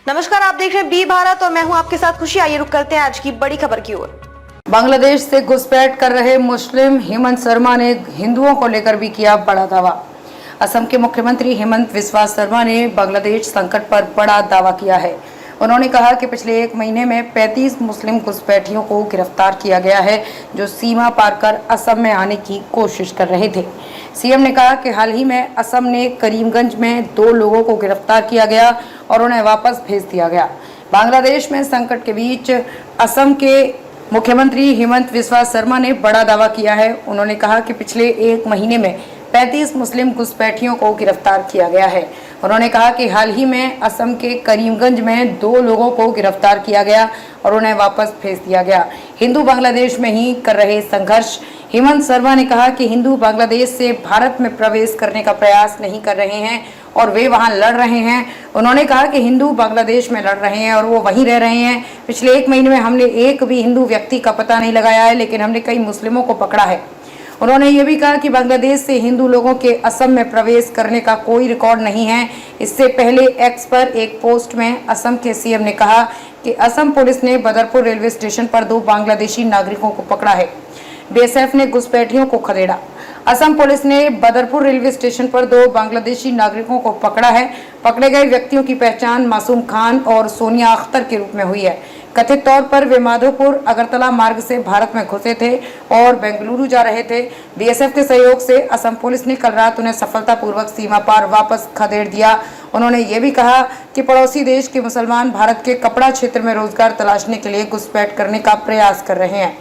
नमस्कार, आप देख रहे हैं बी भारत और मैं हूं आपके साथ खुशी। आइए रुक करते हैं आज की बड़ी खबर की ओर। बांग्लादेश से घुसपैठ कर रहे मुस्लिम हेमंत शर्मा ने हिंदुओं को लेकर भी किया बड़ा दावा। असम के मुख्यमंत्री हेमंत बिस्वा शर्मा ने बांग्लादेश संकट पर बड़ा दावा किया है। उन्होंने कहा कि पिछले एक महीने में 35 मुस्लिम घुसपैठियों को गिरफ्तार किया गया है, जो सीमा पार कर असम में आने की कोशिश कर रहे थे। सीएम ने कहा कि हाल ही में असम ने करीमगंज में 2 लोगों को गिरफ्तार किया गया और उन्हें वापस भेज दिया गया। बांग्लादेश में संकट के बीच असम के मुख्यमंत्री हेमंत बिस्वा शर्मा ने बड़ा दावा किया है। उन्होंने कहा कि पिछले एक महीने में 35 मुस्लिम घुसपैठियों को गिरफ्तार किया गया है। उन्होंने कहा कि हाल ही में असम के करीमगंज में 2 लोगों को गिरफ्तार किया गया और उन्हें वापस भेज दिया गया। हिंदू बांग्लादेश में ही कर रहे संघर्ष। हेमंत शर्मा ने कहा कि हिंदू बांग्लादेश से भारत में प्रवेश करने का प्रयास नहीं कर रहे हैं और वे वहां लड़ रहे हैं। उन्होंने कहा कि हिंदू बांग्लादेश में लड़ रहे हैं और वो वहीं रह रहे हैं। पिछले एक महीने में हमने एक भी हिंदू व्यक्ति का पता नहीं लगाया है, लेकिन हमने कई मुस्लिमों को पकड़ा है। उन्होंने ये भी कहा कि बांग्लादेश से हिंदू लोगों के असम में प्रवेश करने का कोई रिकॉर्ड नहीं है। इससे पहले एक्स पर एक पोस्ट में असम के सीएम ने कहा कि असम पुलिस ने बदरपुर रेलवे स्टेशन पर 2 बांग्लादेशी नागरिकों को पकड़ा है। बीएसएफ ने घुसपैठियों को खदेड़ा। असम पुलिस ने बदरपुर रेलवे स्टेशन पर 2 बांग्लादेशी नागरिकों को पकड़ा है। पकड़े गए व्यक्तियों की पहचान मासूम खान और सोनिया अख्तर के रूप में हुई है। कथित तौर पर वे माधोपुर अगरतला मार्ग से भारत में घुसे थे और बेंगलुरु जा रहे थे। बीएसएफ के सहयोग से असम पुलिस ने कल रात उन्हें सफलतापूर्वक सीमा पार वापस खदेड़ दिया। उन्होंने ये भी कहा कि पड़ोसी देश के मुसलमान भारत के कपड़ा क्षेत्र में रोजगार तलाशने के लिए घुसपैठ करने का प्रयास कर रहे हैं।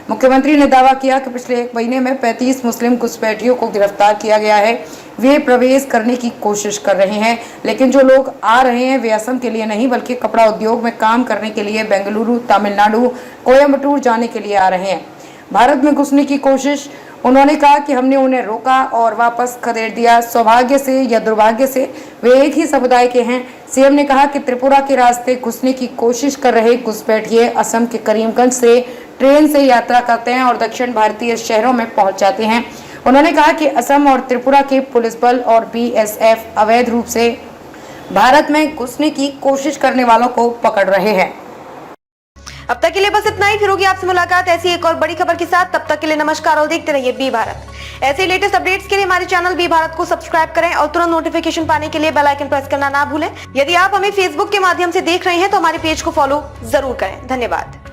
मुख्यमंत्री ने दावा किया कि पिछले एक महीने में 35 मुस्लिम घुसपैठियों को गिरफ्तार किया गया है। वे प्रवेश करने की कोशिश कर रहे हैं, लेकिन जो लोग आ रहे हैं वे असम के लिए नहीं बल्कि कपड़ा उद्योग में काम करने के लिए बेंगलुरु, तमिलनाडु, कोयम्बटूर जाने के लिए आ रहे हैं। भारत में घुसने की कोशिश। उन्होंने कहा कि हमने उन्हें रोका और वापस खदेड़ दिया। सौभाग्य से या दुर्भाग्य से वे एक ही समुदाय के हैं। सीएम ने कहा कि त्रिपुरा के रास्ते घुसने की कोशिश कर रहे घुसपैठिए असम के करीमगंज से ट्रेन से यात्रा करते हैं और दक्षिण भारतीय शहरों में पहुंच जाते हैं। उन्होंने कहा कि असम और त्रिपुरा के पुलिस बल और बीएसएफ अवैध रूप से भारत में घुसने की कोशिश करने वालों को पकड़ रहे हैं। अब तक के लिए बस इतना ही। फिर होगी आपसे मुलाकात ऐसी एक और बड़ी खबर के साथ। तब तक के लिए नमस्कार और देखते रहिए बी भारत। ऐसे लेटेस्ट अपडेट्स के लिए हमारे चैनल बी भारत को सब्सक्राइब करें और तुरंत नोटिफिकेशन पाने के लिए बेल आइकन प्रेस करना ना भूलें। यदि आप हमें फेसबुक के माध्यम से देख रहे हैं तो हमारे पेज को फॉलो जरूर करें। धन्यवाद।